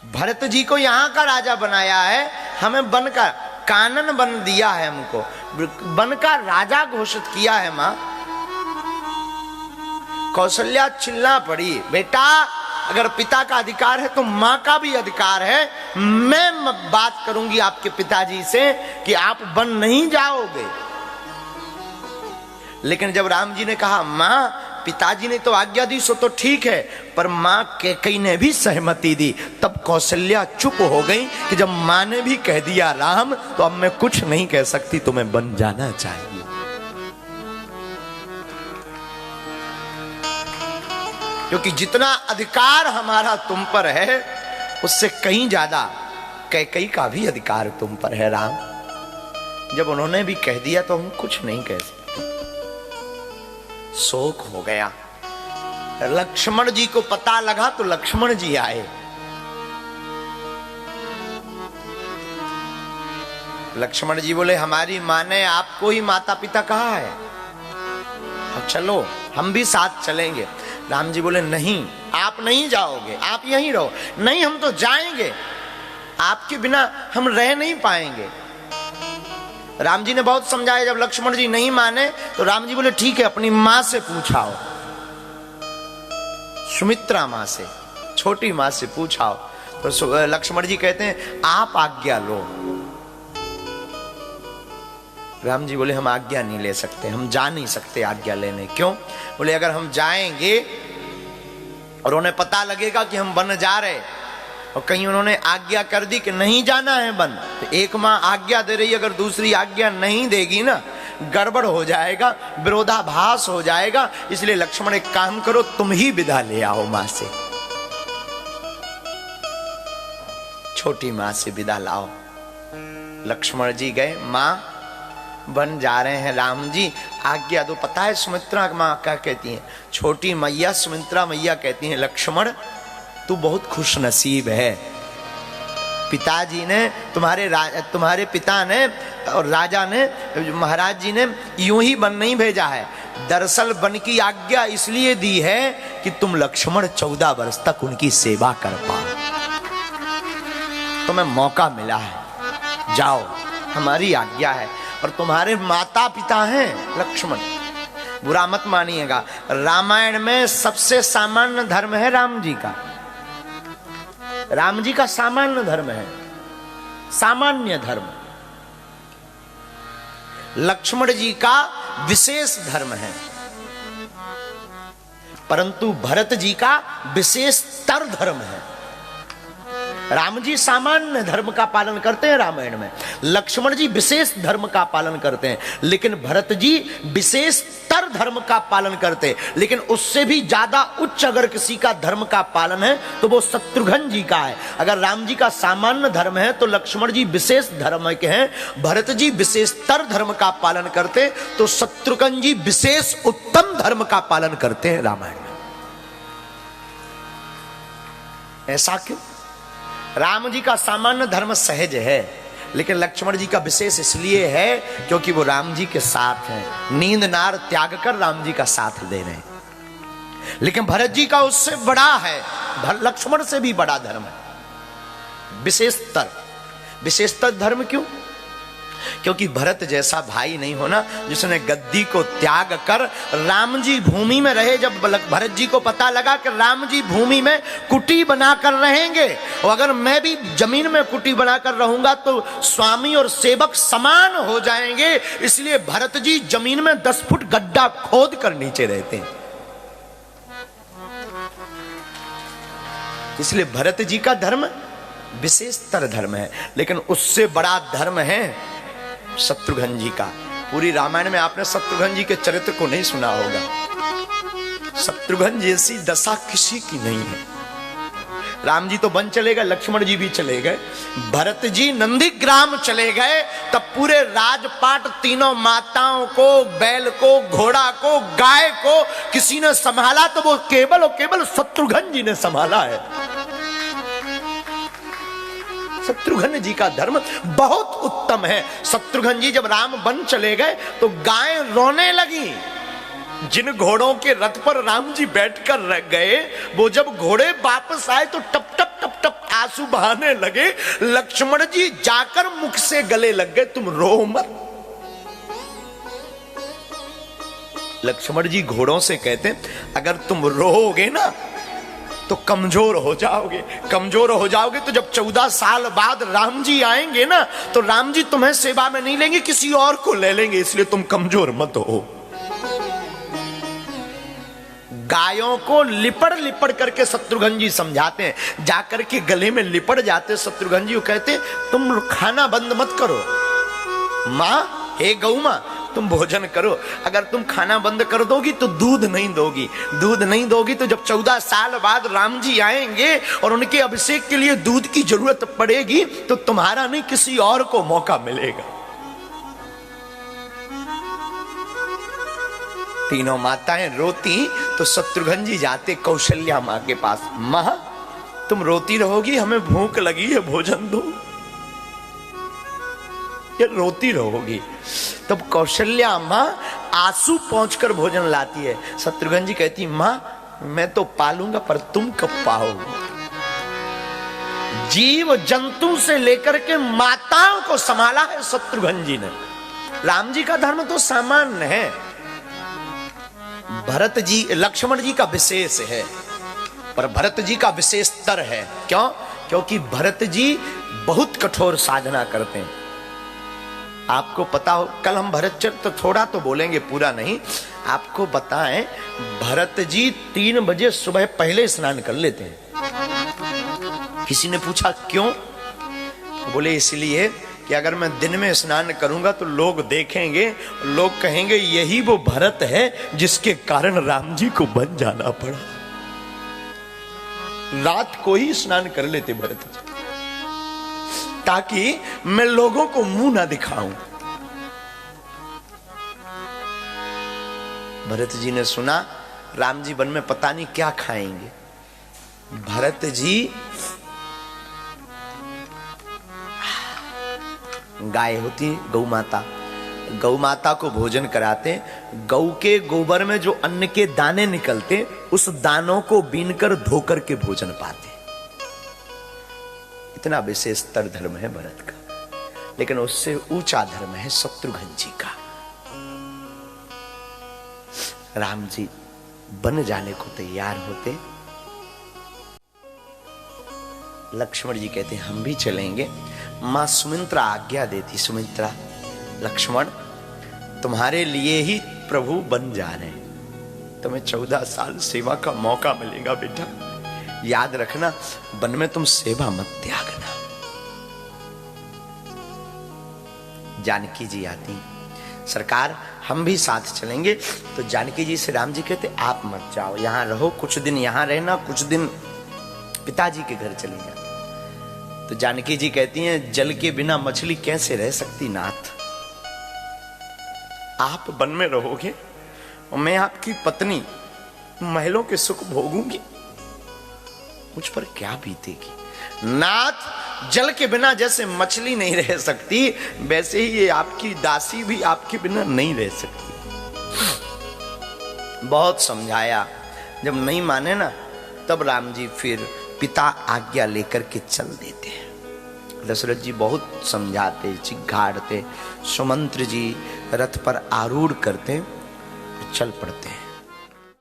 भरत जी को यहाँ का राजा बनाया है, हमें बन का कानन बन दिया है, हमको बन का राजा घोषित किया है। मां कौशल्या चिल्ला पड़ी, बेटा अगर पिता का अधिकार है तो मां का भी अधिकार है। मैं बात करूंगी आपके पिताजी से कि आप वन नहीं जाओगे। लेकिन जब राम जी ने कहा मां पिताजी ने तो आज्ञा दी सो तो ठीक है, पर मां कैकेयी ने भी सहमति दी, तब कौशल्या चुप हो गई कि जब मां ने भी कह दिया राम, तो अब मैं कुछ नहीं कह सकती, तुम्हें बन जाना चाहिए। क्योंकि जितना अधिकार हमारा तुम पर है उससे कहीं ज्यादा कैकेयी का भी अधिकार तुम पर है राम। जब उन्होंने भी कह दिया तो हम कुछ नहीं कह सकते। शोक हो गया। लक्ष्मण जी को पता लगा तो लक्ष्मण जी आए। लक्ष्मण जी बोले हमारी मां ने आपको ही माता पिता कहा है, अब चलो हम भी साथ चलेंगे। राम जी बोले नहीं, आप नहीं जाओगे, आप यहीं रहो। नहीं, हम तो जाएंगे, आपके बिना हम रह नहीं पाएंगे। राम जी ने बहुत समझाया। जब लक्ष्मण जी नहीं माने तो राम जी बोले ठीक है, अपनी मां से पूछाओ, सुमित्रा मां से, छोटी मां से पूछाओ। तो लक्ष्मण जी कहते हैं आप आज्ञा लो। राम जी बोले हम आज्ञा नहीं ले सकते, हम जा नहीं सकते आज्ञा लेने। क्यों? बोले अगर हम जाएंगे और उन्हें पता लगेगा कि हम वन जा रहे और कहीं उन्होंने आज्ञा कर दी कि नहीं जाना है वन, तो एक मां आज्ञा दे रही, अगर दूसरी आज्ञा नहीं देगी ना, गड़बड़ हो जाएगा, विरोधाभास हो जाएगा। इसलिए लक्ष्मण एक काम करो, तुम ही विदा ले आओ मां से, छोटी मां से विदा लाओ। लक्ष्मण जी गए, मां बन जा रहे हैं, राम जी आज्ञा दो। पता है सुमित्रा मां क्या कहती हैं? छोटी मैया सुमित्रा मैया कहती हैं लक्ष्मण तू बहुत खुश नसीब है, पिताजी ने तुम्हारे पिता ने और राजा ने, महाराज जी ने यूं ही वन नहीं भेजा है। दरअसल वन की आज्ञा इसलिए दी है कि तुम लक्ष्मण 14 वर्ष तक उनकी सेवा कर पाओ, तुम्हें मौका मिला है, जाओ, हमारी आज्ञा है। और तुम्हारे माता पिता हैं लक्ष्मण, बुरा मत मानिएगा, रामायण में सबसे सामान्य धर्म है राम जी का। राम जी का सामान्य धर्म है, सामान्य धर्म। लक्ष्मण जी का विशेष धर्म है, परंतु भरत जी का विशेषतर धर्म है। राम जी सामान्य धर्म का पालन करते हैं रामायण में, लक्ष्मण जी विशेष धर्म का पालन करते हैं, लेकिन भरत जी विशेषतर धर्म का पालन करते हैं। लेकिन उससे भी ज्यादा उच्च अगर किसी का धर्म का पालन है तो वो शत्रुघ्न जी का है। अगर राम जी का सामान्य धर्म है तो लक्ष्मण जी विशेष धर्म के हैं, भरत जी विशेषतर धर्म का पालन करते, तो शत्रुघ्न जी विशेष उत्तम धर्म का पालन करते हैं रामायण में। ऐसा क्यों? राम जी का सामान्य धर्म सहज है, लेकिन लक्ष्मण जी का विशेष इसलिए है क्योंकि वो राम जी के साथ हैं, नींद नार त्याग कर राम जी का साथ दे रहे हैं। लेकिन भरत जी का उससे बड़ा है, लक्ष्मण से भी बड़ा धर्म है, विशेषतर धर्म। क्यों? क्योंकि भरत जैसा भाई नहीं होना जिसने गद्दी को त्याग कर राम जी भूमि में रहे। जब भरत जी को पता लगा कि राम जी भूमि में कुटी बनाकर रहेंगे और अगर मैं भी जमीन में कुटी बनाकर रहूंगा तो स्वामी और सेवक समान हो जाएंगे, इसलिए भरत जी जमीन में 10 फुट गड्ढा खोद कर नीचे रहते हैं। इसलिए भरत जी का धर्म विशेषतर धर्म है, लेकिन उससे बड़ा धर्म है शत्रुघ्न जी का। पूरी रामायण में आपने शत्रुघ्न जी के चरित्र को नहीं सुना होगा। शत्रुघ्न जैसी दशा किसी की नहीं है। राम जी तो वन चले गए, लक्ष्मण जी भी चले गए, भरत जी नंदीग्राम चले गए, तब पूरे राजपाट तीनों माताओं को, बैल को, घोड़ा को, गाय को किसी ने संभाला तो वो केवल और केवल शत्रुघ्न जी ने संभाला है। शत्रुघ्न जी का धर्म बहुत उत्तम है। शत्रुघ्न जी जब राम वन चले गए तो गाय रोने लगी। जिन घोड़ों के रथ पर राम जी बैठकर रह गए, वो जब घोड़े वापस आए तो टप टप टप टप आंसू बहाने लगे। लक्ष्मण जी जाकर मुख से गले लग गए, तुम रो मत। लक्ष्मण जी घोड़ों से कहते, अगर तुम रोओगे ना तो कमजोर हो जाओगे। कमजोर हो जाओगे तो जब 14 साल बाद राम जी आएंगे ना, तो राम जी तुम्हें सेवा में नहीं लेंगे, किसी और को ले लेंगे, इसलिए तुम कमजोर मत हो। गायों को लिपड़ लिपड़ करके शत्रुघ्न जी समझाते हैं, जाकर के गले में लिपड़ जाते शत्रुघ्न जी, वो कहते तुम खाना बंद मत करो, माँ हे गौ माँ तुम भोजन करो। अगर तुम खाना बंद कर दोगी तो दूध नहीं दोगी, दूध नहीं दोगी तो जब 14 साल बाद राम जी आएंगे और उनके अभिषेक के लिए दूध की जरूरत पड़ेगी तो तुम्हारा नहीं किसी और को मौका मिलेगा। तीनों माताएं रोती तो शत्रुघ्न जी जाते कौशल्या मां के पास, मां तुम रोती रहोगी, हमें भूख लगी है, भोजन दो। ये रोती रहोगी। तब कौशल्या मां आंसू पहुंचकर भोजन लाती है। शत्रुघ्न जी कहती, मां मैं तो पालूंगा पर तुम कब पाओगे। जीव जंतु से लेकर के माताओं को संभाला है शत्रुघ्न जी ने। राम जी का धर्म तो सामान्य है, भरत जी लक्ष्मण जी का विशेष है, पर भरत जी का विशेषतर है। क्यों? क्योंकि भरत जी बहुत कठोर साधना करते हैं। आपको पता हो, कल हम भरत चरित्र तो थोड़ा तो बोलेंगे, पूरा नहीं। आपको बताएं, भरत जी 3 बजे सुबह पहले स्नान कर लेते हैं। किसी ने पूछा क्यों? बोले इसलिए कि अगर मैं दिन में स्नान करूंगा तो लोग देखेंगे, लोग कहेंगे यही वो भरत है जिसके कारण राम जी को बन जाना पड़ा। रात को ही स्नान कर लेते भरत जी, ताकि मैं लोगों को मुंह ना दिखाऊं। भरत जी ने सुना राम जी वन में पता नहीं क्या खाएंगे। भरत जी गाय होती गौ माता, गौ माता को भोजन कराते। गौ के गोबर में जो अन्न के दाने निकलते, उस दानों को बीनकर धोकर के भोजन पाते। इतना विशेषतर धर्म है भरत का। लेकिन उससे ऊंचा धर्म है शत्रुघ्न जी का। राम जी बन जाने को तैयार होते, लक्ष्मण जी कहते हम भी चलेंगे। मां सुमित्रा आज्ञा देती, सुमित्रा लक्ष्मण तुम्हारे लिए ही प्रभु बन जा रहे हैं, तुम्हें 14 साल सेवा का मौका मिलेगा बेटा, याद रखना वन में तुम सेवा मत त्यागना। जानकी जी आती, सरकार हम भी साथ चलेंगे। तो जानकी जी से राम जी कहते आप मत जाओ, यहां रहो, कुछ दिन यहां रहना, कुछ दिन पिताजी के घर चले जाना। तो जानकी जी कहती हैं जल के बिना मछली कैसे रह सकती नाथ, आप वन में रहोगे और मैं आपकी पत्नी महलों के सुख भोगूंगी, मुझ पर क्या बीतेगी। नाथ जल के बिना जैसे मछली नहीं रह सकती, वैसे ही ये आपकी दासी भी आपके बिना नहीं रह सकती। बहुत समझाया, जब नहीं माने ना तब राम जी फिर पिता आज्ञा लेकर के चल देते हैं। दशरथ जी बहुत समझाते, चिघाड़ते, सुमंत्र जी रथ पर आरूढ़ करते, चल पड़ते हैं।